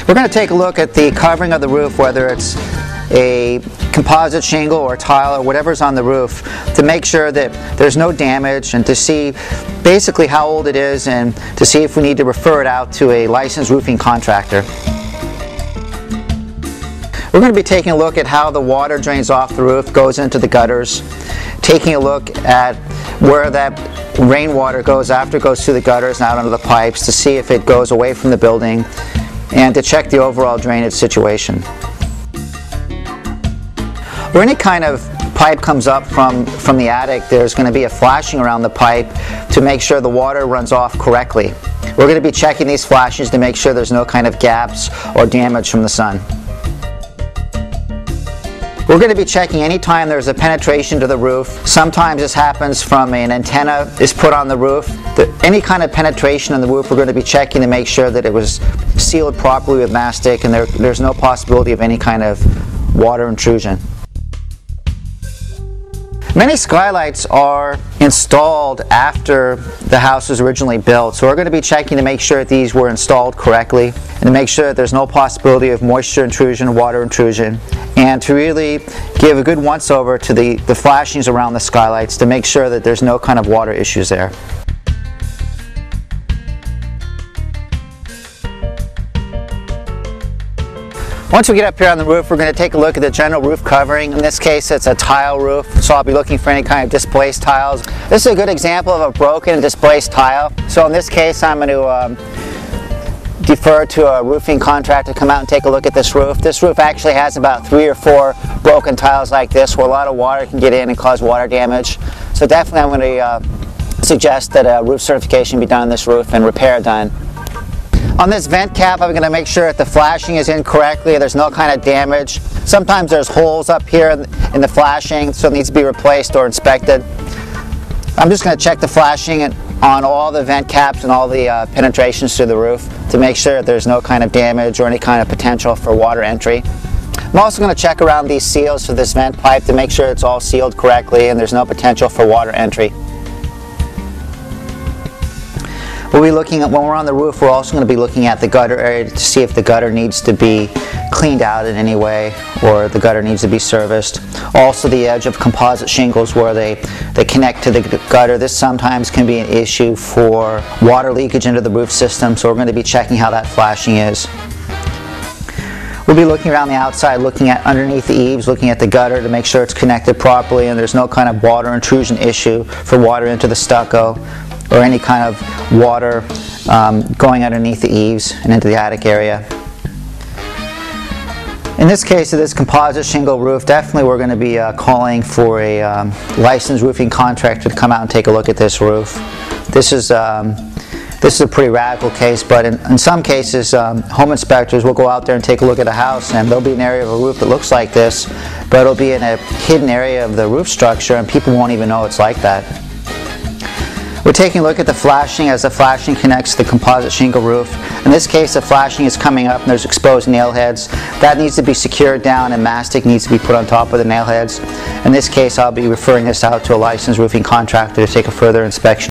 We're going to take a look at the covering of the roof, whether it's a composite shingle or tile or whatever's on the roof, to make sure that there's no damage and to see basically how old it is and to see if we need to refer it out to a licensed roofing contractor. We're going to be taking a look at how the water drains off the roof, goes into the gutters, taking a look at where that rainwater goes after it goes through the gutters and out onto the pipes to see if it goes away from the building and to check the overall drainage situation. Where any kind of pipe comes up from the attic, there's going to be a flashing around the pipe to make sure the water runs off correctly. We're going to be checking these flashes to make sure there's no kind of gaps or damage from the sun. We're going to be checking any time there's a penetration to the roof. Sometimes this happens from an antenna is put on the roof. Any kind of penetration on the roof we're going to be checking to make sure that it was sealed properly with mastic and there's no possibility of any kind of water intrusion. Many skylights are installed after the house was originally built, so we're going to be checking to make sure that these were installed correctly and to make sure that there's no possibility of moisture intrusion, water intrusion, and to really give a good once-over to the flashings around the skylights to make sure that there's no kind of water issues there. Once we get up here on the roof, we're going to take a look at the general roof covering. In this case, it's a tile roof, so I'll be looking for any kind of displaced tiles. This is a good example of a broken and displaced tile. So in this case, I'm going to defer to a roofing contractor to come out and take a look at this roof. This roof actually has about 3 or 4 broken tiles like this where a lot of water can get in and cause water damage. So definitely I'm going to suggest that a roof certification be done on this roof and repair done. On this vent cap, I'm going to make sure that the flashing is in correctly, there's no kind of damage. Sometimes there's holes up here in the flashing, so it needs to be replaced or inspected. I'm just going to check the flashing on all the vent caps and all the penetrations through the roof to make sure that there's no kind of damage or any kind of potential for water entry. I'm also going to check around these seals for this vent pipe to make sure it's all sealed correctly and there's no potential for water entry. We'll be looking at, when we're on the roof, we're also going to be looking at the gutter area to see if the gutter needs to be cleaned out in any way or the gutter needs to be serviced. Also the edge of composite shingles where they connect to the gutter. This sometimes can be an issue for water leakage into the roof system, so we're going to be checking how that flashing is. We'll be looking around the outside, looking at underneath the eaves, looking at the gutter to make sure it's connected properly and there's no kind of water intrusion issue for water into the stucco or any kind of water going underneath the eaves and into the attic area. In this case of this composite shingle roof, definitely we're going to be calling for a licensed roofing contractor to come out and take a look at this roof. This is a pretty radical case, but in some cases home inspectors will go out there and take a look at a house and there'll be an area of a roof that looks like this, but it'll be in a hidden area of the roof structure and people won't even know it's like that. We're taking a look at the flashing as the flashing connects to the composite shingle roof. In this case, the flashing is coming up and there's exposed nail heads. That needs to be secured down and mastic needs to be put on top of the nail heads. In this case, I'll be referring this out to a licensed roofing contractor to take a further inspection.